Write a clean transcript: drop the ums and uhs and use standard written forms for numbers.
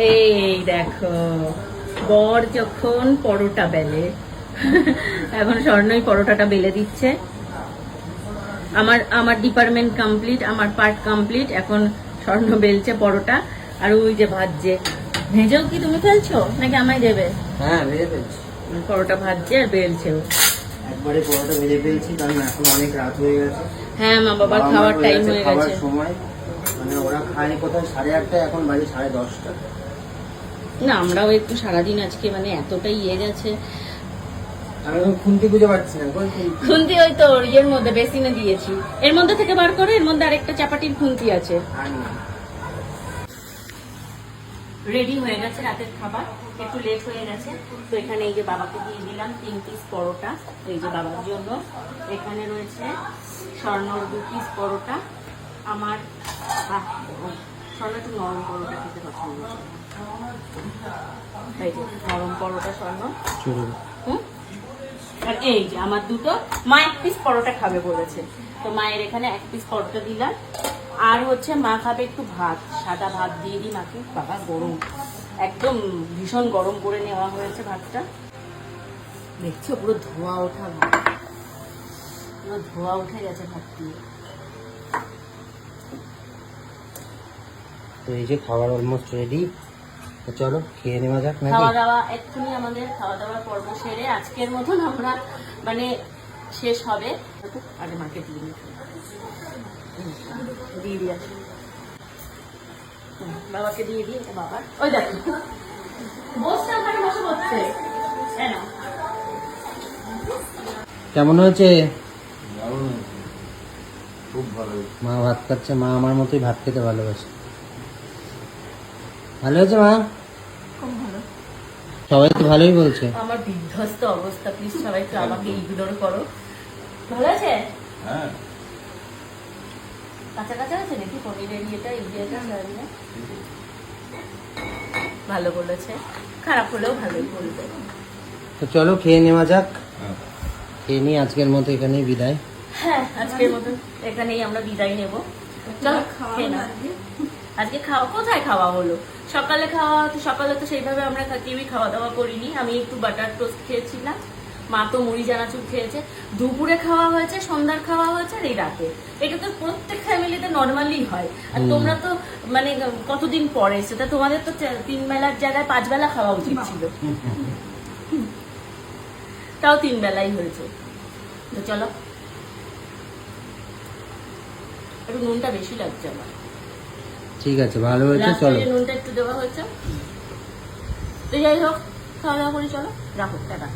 এই দেখো বর যখন পরোটা বেলে, এখন স্বর্ণই পরোটাটা বেলে দিচ্ছে। আমার ডিপার্টমেন্ট কমপ্লিট, আমার পার্ট কমপ্লিট। এখন স্বর্ণ বেলছে পরোটা, আর ওই যে ভাজছে। ভেজেও কি তুমি ফেলছো নাকি আমায় দেবে? হ্যাঁ, ভেজে ফেলছি। পরোটা ভাজছে আর বেলছেও। একবারে পরোটা ভেজে ফেলছি, কারণ এখন অনেক রাত হয়ে গেছে। হ্যাঁ, মা বাবার খাওয়ার টাইম হয়ে গেছে। সময় মানে ওরা খায় কোথায় 8:30, এখন বাজে 10:30। না, আমরাও একটু সারাদিন আজকে মানে এতটাই ইয়ে গেছে। আমি এখন খুন্তি খুঁজে পাচ্ছি না। খুন্তি ওই তো ইয়ের মধ্যে বেসিনে দিয়েছি, এর মধ্যে থেকে বার করে, এর মধ্যে আরেকটা চাপাটির খুন্তি আছে। রেডি হয়ে গেছে রাতের খাবার, একটু লেট হয়ে গেছে তো এখানে এই যে বাবাকে দিয়ে দিলাম 3 পিস পরোটা, এই যে বাবার জন্য। এখানে রয়েছে স্বর্ণর 2 পিস পরোটা। আমার স্বর্ণ একটু নরম পরোটা খেতে পছন্দ করে, এই যে নরম পরোটা স্বর্ণ। আর এই যে আমার দুটো, মা 1 পিস পরোটা খাবে বলেছে, তো মায়ের এখানে 1 পিস পরোটা দিলাম। আর হচ্ছে মা খাবে একটু ভাত, সাদা ভাত দিয়ে দিই মাকে। বাবা গরম, একদম ভীষণ গরম করে নেওয়া হয়েছে ভাতটা। দেখছো পুরো ধোয়া ওঠা ভাত, পুরো ধোয়া উঠে গেছে ভাত দিয়ে। তো এই যে খাবার অলমোস্ট রেডি, তো চলো খেয়ে নেওয়া যাক। খাওয়া দাওয়া এক্ষুনি আমাদের খাওয়া দাওয়ার পর্ব সেরে আজকের মতন আমরা মানে শেষ হবে। আগে মাকে দিয়ে দিয়ে আসি, বাবাকে দিয়ে দিই। বাবার ওই দেখো বসে ওখানে বসে বসছে। কেমন হয়েছে? খুব ভালো। মা ভাত খাচ্ছে, মা আমার মতোই ভাত খেতে ভালোবাসে। ভালো হয়েছে মা? খুব ভালো। সবাই তো ভালোই বলছে। আমার বিধ্বস্ত অবস্থা, প্লিজ সবাই একটু আমাকে ইগনোর করো। ভালো আছে? হ্যাঁ, কাঁচা কাঁচা আছে নাকি পনিরের ইয়েটা, সয়াবিনে? ভালো বলেছে, খারাপ হলেও ভালোই বলবে। তো চলো খেয়ে নেওয়া যাক। খেয়ে নিই, আজকের মতো এখানেই বিদায়। হ্যাঁ, আজকের মতন এখানেই আমরা বিদায় নেব। চলো খেয়ে নাও। আজকে খাওয়া কোথায় খাওয়া হলো? সকালে সকালে তো সেইভাবে আমরা কেউই খাওয়া দাওয়া করিনি। আমি একটু বাটার টোস্ট খেয়েছিলাম, মা তো মুড়ি চানাচুর খেয়েছে। দুপুরে খাওয়া হয়েছে, সন্ধ্যার খাওয়া হয়েছে, আর এই রাতে। এটা তো প্রত্যেক ফ্যামিলিতে নর্মালি হয়। আর তোমরা তো মানে কতদিন পরে এসছো, তা তোমাদের তো 3 বেলার জায়গায় 5 বেলা খাওয়া উচিত ছিল, তাও 3 বেলাই হয়েছে। তো চলো, একটু নুনটা বেশি লাগছে আমার। ঠিক আছে, ভালো হয়েছে, চলো। নুনটা একটু দেওয়া হয়েছে। তো যাই হোক, খাওয়া দাওয়া করি, চলো রাখো, টাটা।